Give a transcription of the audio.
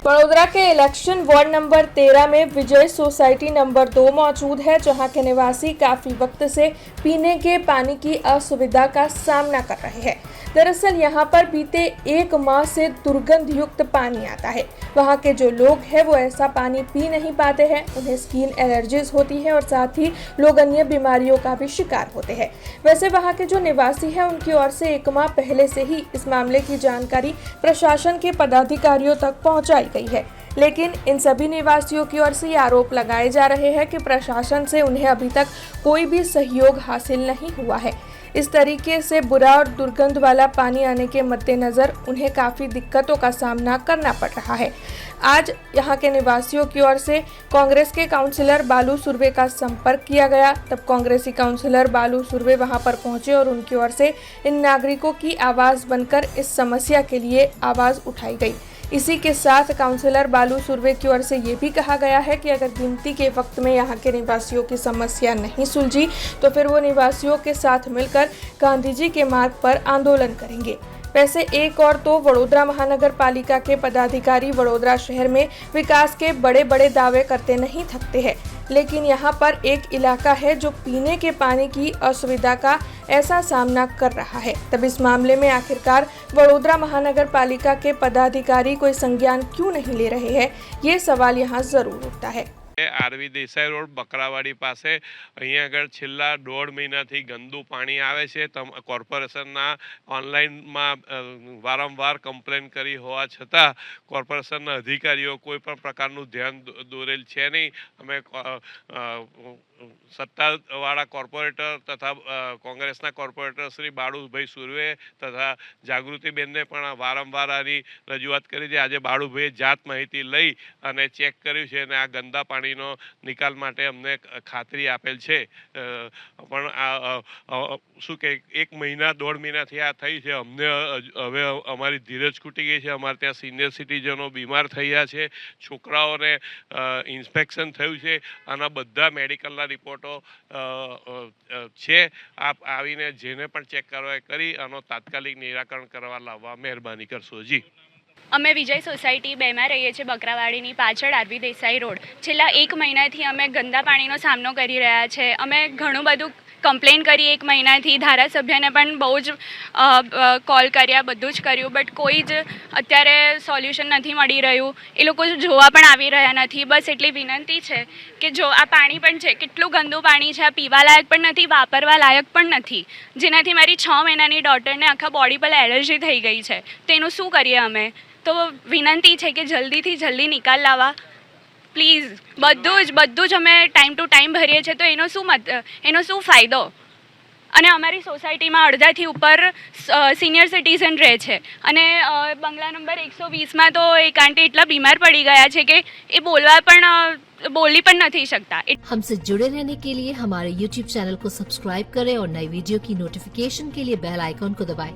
वडोदरा के election ward number 13 में विजय society number 2 मौजूद है, जहां के निवासी काफी वक्त से पीने के पानी की असुविधा का सामना कर रहे हैं। दरअसल यहां पर बीते 1 माह से दुर्गंध युक्त पानी आता है। वहां के जो लोग हैं वो ऐसा पानी पी नहीं पाते हैं, उन्हें स्किन एलर्जीज होती है और साथ ही लोग अन्य बीमारियों का भी शिकार होते हैं। वैसे वहां के जो निवासी हैं उनकी ओर से 1 माह पहले से ही इस मामले की जानकारी प्रशासन के पदाधिकारियों तक पहुंचाई गई है, लेकिन इन सभी निवासियों की ओर से ये आरोप लगाए जा रहे हैं कि प्रशासन से उन्हें अभी तक कोई भी सहयोग हासिल नहीं हुआ है। इस तरीके से बुरा और दुर्गंध वाला पानी आने के मद्देनज़र उन्हें काफ़ी दिक्कतों का सामना करना पड़ रहा है। आज यहाँ के निवासियों की ओर से कांग्रेस के काउंसलर बालू सुर्वे का संपर्क किया गया। तब कांग्रेसी काउंसलर बालू सुर्वे वहाँ पर पहुँचे और उनकी ओर से इन नागरिकों की आवाज़ बनकर इस समस्या के लिए आवाज़ उठाई गई। इसी के साथ काउंसलर बालू सुर्वे की ओर से ये भी कहा गया है कि अगर गिनती के वक्त में यहाँ के निवासियों की समस्या नहीं सुलझी तो फिर वो निवासियों के साथ मिलकर गांधी जी के मार्ग पर आंदोलन करेंगे। वैसे एक और तो वडोदरा महानगर पालिका के पदाधिकारी वडोदरा शहर में विकास के बड़े बड़े दावे करते नहीं थकते हैं, लेकिन यहाँ पर एक इलाका है जो पीने के पानी की असुविधा का ऐसा सामना कर रहा है। तब इस मामले में आखिरकार वडोदरा महानगर पालिका के पदाधिकारी कोई संज्ञान क्यों नहीं ले रहे हैं, ये सवाल यहाँ जरूर उठता है। आरवी देसाई रोड बकरावाड़ी पासे अहीं आगळ छेल्ला 1.5 महीनाथी गंदू पाणी आवे छे। कोर्पोरेशनना ऑनलाइनमां वारंवार कम्प्लेन करी होवा छतां कोर्पोरेशनना अधिकारीओ कोई पण प्रकारनुं ध्यान दोरेल छे नहीं। अमे सत्तावाळा कोर्पोरेटर तथा कांग्रेसना कोर्पोरेटर श्री बाळुभाई सुर्वे तथा जागृतिबेन ने पण वारंवार आनी रजूआत करी छे। आजे बाळुभाईए जात माहिती लई अने चेक कर्युं छे अने आ गंदा पाणीनो निकाल माटे अमने खातरी आपेल छे। पण शुं के 1 महीना 1.5 महीनाथी आ थई छे। अमने हवे अमारी धीरज खूटी गई छे। अमारे त्यां सीनियर सिटीजनो बीमार थया छे, छोकराओने इन्फेक्शन थयुं छे। आना बधा मेडिकलना रिपोर्टो छे। आप आवीने जेने पण चेक करवा करी आनो तात्कालिक निराकरण करवा लाववा मेहरबानी करशो। जी અમે વિજય સોસાયટી 2માં રહીએ છીએ, બકરાવાડીની પાછળ આરવી દેસાઈ રોડ। છેલ્લા 1 મહિનાથી અમે ગંદા પાણીનો સામનો કરી રહ્યા છે। અમે ઘણું બધું કમ્પ્લેન કરી 1 મહિનાથી, ધારાસભ્યને પણ બહુ જ કોલ કર્યા, બધું જ કર્યું, બટ કોઈ જ અત્યારે સોલ્યુશન નથી મળી રહ્યું। એ લોકો જોવા પણ આવી રહ્યા નથી। બસ એટલી વિનંતી છે કે જો આ પાણી પણ છે, કેટલું ગંદુ પાણી છે, આ પીવા લાયક પણ નથી, વાપરવા લાયક પણ નથી, જેનાથી મારી 6 મહિનાની ડોટરને આખા બોડી પર એલર્જી થઈ ગઈ છે। તેનું શું કરીએ અમે? તો વિનંતી છે કે જલ્દીથી જલ્દી નિકાલ લાવવા પ્લીઝ। બધું જ અમે ટાઈમ ટુ ટાઈમ ભરીએ છીએ, તો એનો શું ફાયદો? અને અમારી સોસાયટીમાં અડધાથી ઉપર સિનિયર સિટીઝન રહે છે અને બંગલા નંબર 120માં તો એક આંટી એટલા બીમાર પડી ગયા છે કે એ બોલી પણ નથી શકતા। हमसे जुड़े रहने के लिए हमारे YouTube चैनल को सब्सक्राइब करें और नई वीडियो की नोटिफिकेशन के लिए बेल आइकॉन को दबाएं।